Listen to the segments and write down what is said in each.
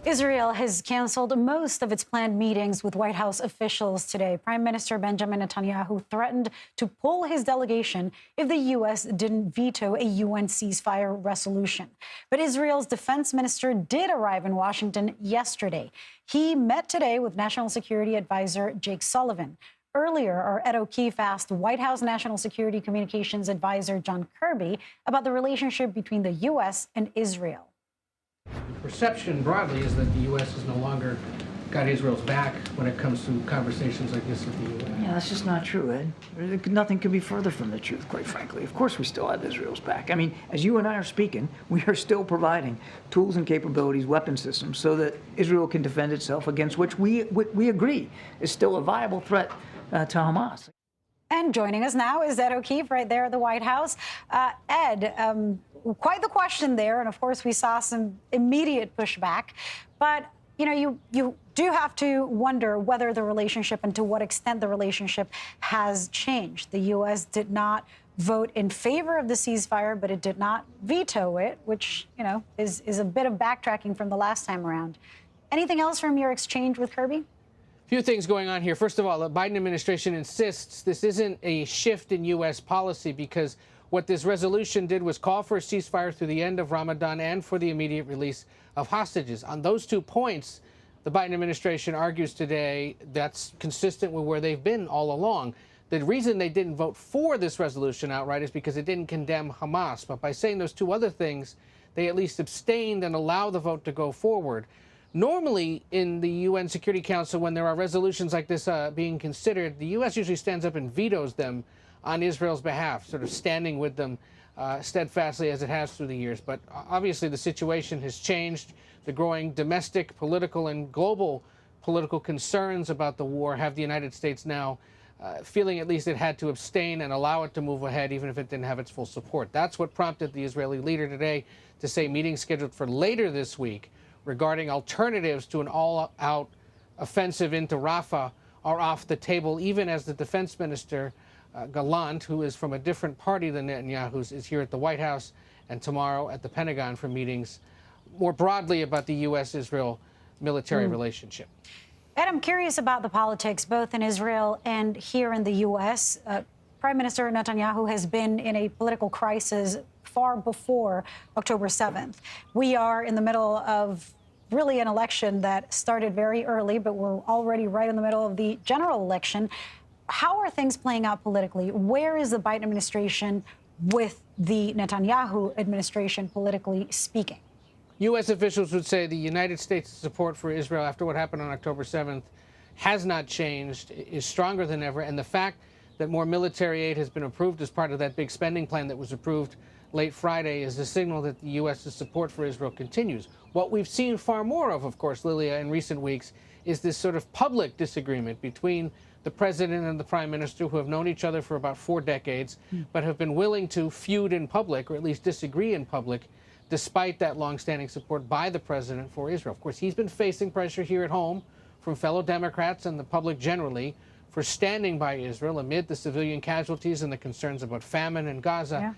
Israel has canceled most of its planned meetings with White House officials today. Prime Minister Benjamin Netanyahu threatened to pull his delegation if the U.S. didn't veto a UN ceasefire resolution. But Israel's defense minister did arrive in Washington yesterday. He met today with National Security Advisor Jake Sullivan. Earlier, our Ed O'Keefe asked White House National Security Communications Advisor John Kirby about the relationship between the U.S. and Israel. The perception broadly is that the U.S. has no longer got Israel's back when it comes to conversations like this with the U.S. Yeah, that's just not true, Ed. Nothing could be further from the truth, quite frankly. Of course we still have Israel's back. I mean, as you and I are speaking, we are still providing tools and capabilities, weapon systems, so that Israel can defend itself against which we agree is still a viable threat to Hamas. And joining us now is Ed O'Keefe right there at the White House. Ed, quite the question there. And of course, we saw some immediate pushback. But, you know, you do have to wonder whether the relationship and to what extent the relationship has changed. The U.S. did not vote in favor of the ceasefire, but it did not veto it, which, you know, is a bit of backtracking from the last time around. Anything else from your exchange with Kirby? Few things going on here. First of all, the Biden administration insists this isn't a shift in U.S. policy because what this resolution did was call for a ceasefire through the end of Ramadan and for the immediate release of hostages. On those 2 points, the Biden administration argues today that's consistent with where they've been all along. The reason they didn't vote for this resolution outright is because it didn't condemn Hamas. But by saying those 2 other things, they at least abstained and allow the vote to go forward. Normally, in the UN Security Council, when there are resolutions like this being considered, the U.S. usually stands up and vetoes them on Israel's behalf, sort of standing with them steadfastly as it has through the years. But obviously, the situation has changed. The growing domestic, political, and global political concerns about the war have the United States now feeling at least it had to abstain and allow it to move ahead, even if it didn't have its full support. That's what prompted the Israeli leader today to say meetings scheduled for later this week regarding alternatives to an all-out offensive into Rafah are off the table, even as the defense minister, Gallant, who is from a different party than Netanyahu's, is here at the White House and tomorrow at the Pentagon for meetings more broadly about the U.S.-Israel military relationship. Ed, I'm curious about the politics, both in Israel and here in the U.S. Prime Minister Netanyahu has been in a political crisis far before October 7th. We are in the middle of really an election that started very early, but we're already right in the middle of the general election. How are things playing out politically? Where is the Biden administration with the Netanyahu administration politically speaking? U.S. officials would say the United States' support for Israel after what happened on October 7th has not changed, is stronger than ever, and the fact that more military aid has been approved as part of that big spending plan that was approved late Friday is a signal that the U.S.'s support for Israel continues. What we've seen far more of course, Lilia, in recent weeks, is this sort of public disagreement between the president and the prime minister, who have known each other for about 4 decades, but have been willing to feud in public, or at least disagree in public, despite that longstanding support by the president for Israel. Of course, he's been facing pressure here at home from fellow Democrats and the public generally for standing by Israel amid the civilian casualties and the concerns about famine in Gaza. Yeah.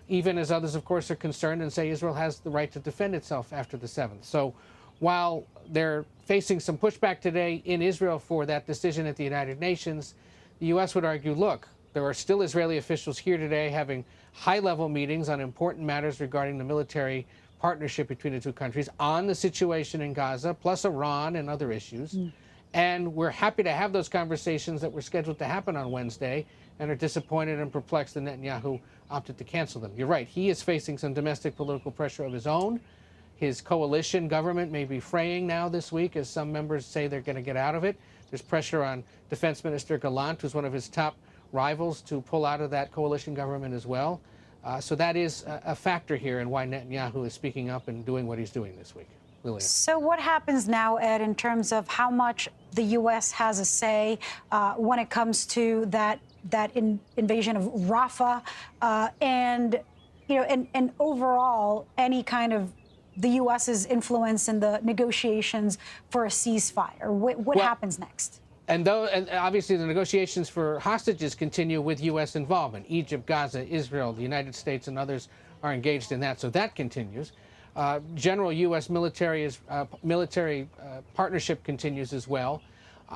Even as others, of course, are concerned and say Israel has the right to defend itself after the 7th. So while they're facing some pushback today in Israel for that decision at the United Nations, the U.S. would argue, look, there are still Israeli officials here today having high-level meetings on important matters regarding the military partnership between the 2 countries on the situation in Gaza, plus Iran and other issues. And we're happy to have those conversations that were scheduled to happen on Wednesday and are disappointed and perplexed that Netanyahu opted to cancel them. You're right. He is facing some domestic political pressure of his own. His coalition government may be fraying now this week as some members say they're going to get out of it. There's pressure on Defense Minister Gallant, who's one of his top rivals, to pull out of that coalition government as well. So that is a factor here in why Netanyahu is speaking up and doing what he's doing this week. Lilia. So what happens now, Ed, in terms of how much the U.S. has a say when it comes to that invasion of Rafah and, you know, and overall any kind of the U.S.'s influence in the negotiations for a ceasefire? What happens next? And obviously the negotiations for hostages continue with U.S. involvement. Egypt, Gaza, Israel, the United States, and others are engaged in that, so that continues. General U.S. military partnership continues as well.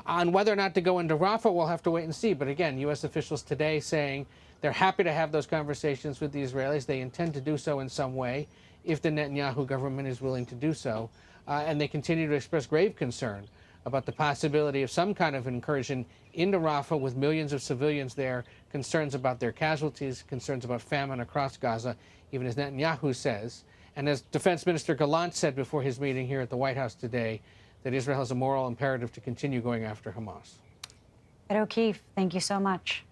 On whether or not to go into Rafah, we'll have to wait and see. But again, U.S. officials today saying they're happy to have those conversations with the Israelis. They intend to do so in some way if the Netanyahu government is willing to do so. And they continue to express grave concern about the possibility of some kind of incursion into Rafah with millions of civilians there, concerns about their casualties, concerns about famine across Gaza, even as Netanyahu says. And as Defense Minister Gallant said before his meeting here at the White House today, that Israel has a moral imperative to continue going after Hamas. Ed O'Keefe, thank you so much.